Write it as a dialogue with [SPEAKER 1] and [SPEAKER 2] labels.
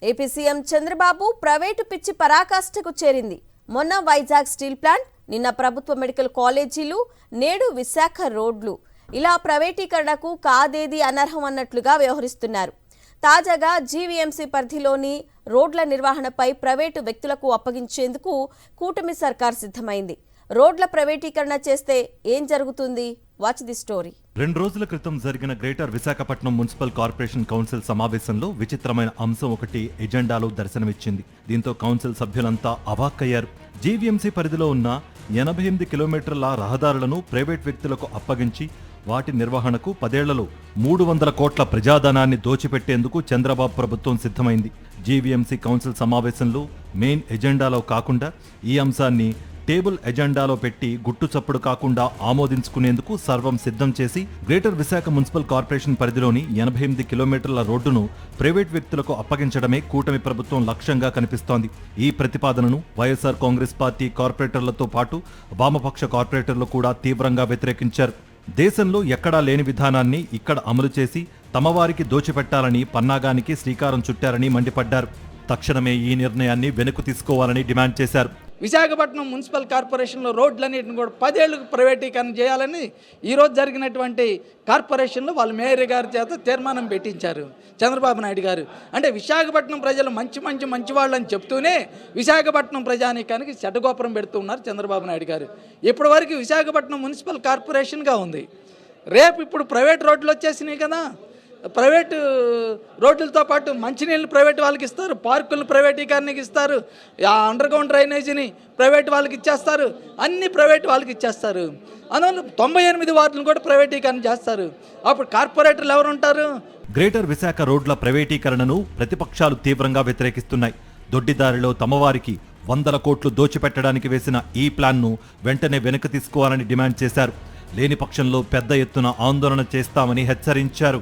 [SPEAKER 1] AP CM Chandrababu private పిచ్చి పరాకాష్ఠకు చేరింది. మొన్న వైజాగ్ స్టీల్ ప్లాంట్, నిన్న ప్రభుత్వ మెడికల్ కాలేజీలు, నేడు విశాఖ రోడ్లు, ఇలా ప్రైవేటీకరణకు కాదేది అనర్హం అన్నట్లుగా వ్యవహరిస్తున్నారు. తాజాగా జీవీఎంసీ పరిధిలోని రోడ్ల నిర్వహణపై ప్రైవేటు వ్యక్తులకు అప్పగించేందుకు కూటమి సర్కార్ సిద్ధమైంది. రోడ్ల ప్రైవేటీకరణ చేస్తే ఏం జరుగుతుంది? Watch the story.
[SPEAKER 2] 2 రోజుల క్రితం జరిగిన greater Visakhapatnam municipal corporation council సమావేశంలో విచిత్రమైన అంశం ఒకటి ఎజెండాలో దర్శనమిచ్చింది. దీంతో కౌన్సిల్ సభ్యులంతా అవాక్కయ్యారు. జీవీఎంసీ పరిధిలో ఉన్న 88 కిలోమీటర్ల రహదారులను ప్రైవేట్ వ్యక్తులకు అప్పగించి వాటి నిర్వహణకు 10 ఏళ్లలో 300 కోట్ల ప్రజాధనాన్ని దోచిపెట్టేందుకు చంద్రబాబు ప్రభుత్వం సిద్ధమైంది. జీవీఎంసీ కౌన్సిల్ సమావేశంలో మెయిన్ ఎజెండాలో కాకుండా ఈ అంశాన్ని టేబుల్ ఎజెండాలో పెట్టి గుట్టు చప్పుడు కాకుండా ఆమోదించుకునేందుకు సర్వం సిద్ధం చేసి గ్రేటర్ విశాఖ మున్సిపల్ కార్పొరేషన్ పరిధిలోని 88 కిలోమీటర్ల రోడ్డును ప్రైవేట్ వ్యక్తులకు అప్పగించడమే కూటమి ప్రభుత్వం లక్ష్యంగా కనిపిస్తోంది. ఈ ప్రతిపాదనను వైఎస్ఆర్ కాంగ్రెస్ పార్టీ కార్పొరేటర్లతో పాటు వామపక్ష కార్పొరేటర్లు కూడా తీవ్రంగా వ్యతిరేకించారు. దేశంలో ఎక్కడా లేని విధానాన్ని ఇక్కడ అమలు చేసి తమవారికి దోచిపెట్టాలని పన్నాగానికి శ్రీకారం చుట్టారని మండిపడ్డారు. తక్షణమే ఈ నిర్ణయాన్ని వెనక్కు తీసుకోవాలని డిమాండ్ చేశారు.
[SPEAKER 3] విశాఖపట్నం మున్సిపల్ కార్పొరేషన్లో రోడ్లన్నింటిని కూడా 10 ఏళ్లకు ప్రైవేటీకరణ చేయాలని ఈరోజు జరిగినటువంటి కార్పొరేషన్లో వాళ్ళు మేయర్ గారి చేత తీర్మానం పెట్టించారు చంద్రబాబు నాయుడు గారు. అంటే విశాఖపట్నం ప్రజలు మంచి వాళ్ళని చెప్తూనే విశాఖపట్నం ప్రజానీకానికి చెడ్డగోపురం పెడుతూ ఉన్నారు చంద్రబాబు నాయుడు గారు. ఇప్పటి వరకు విశాఖపట్నం మున్సిపల్ కార్పొరేషన్గా ఉంది. రేపు ఇప్పుడు ప్రైవేట్ రోడ్లు వచ్చేసినాయి కదా. ప్రైవేటు రోడ్లతో పాటు మంచినీళ్ళు ప్రైవేట్ వాళ్ళకి ఇస్తారు, పార్కులను ప్రైవేటీకరణకి ఇస్తారు, అండర్ గ్రౌండ్ డ్రైనేజీని ప్రైవేట్ వాళ్ళకి ఇచ్చేస్తారు, అన్ని ప్రైవేట్ వాళ్ళకి ఇచ్చేస్తారు. అందువల్ల 98 వార్డులను కూడా ప్రైవేటీకరణ చేస్తారు. అప్పుడు కార్పొరేటర్లు ఎవరు ఉంటారు?
[SPEAKER 2] గ్రేటర్ విశాఖ రోడ్ల ప్రైవేటీకరణను ప్రతిపక్షాలు తీవ్రంగా వ్యతిరేకిస్తున్నాయి. దొడ్డిదారిలో తమవారికి 100 కోట్లు దోచిపెట్టడానికి వేసిన ఈ ప్లాన్ను వెంటనే వెనక్కి తీసుకోవాలని డిమాండ్ చేశారు. లేని పక్షంలో పెద్ద ఎత్తున ఆందోళన చేస్తామని హెచ్చరించారు.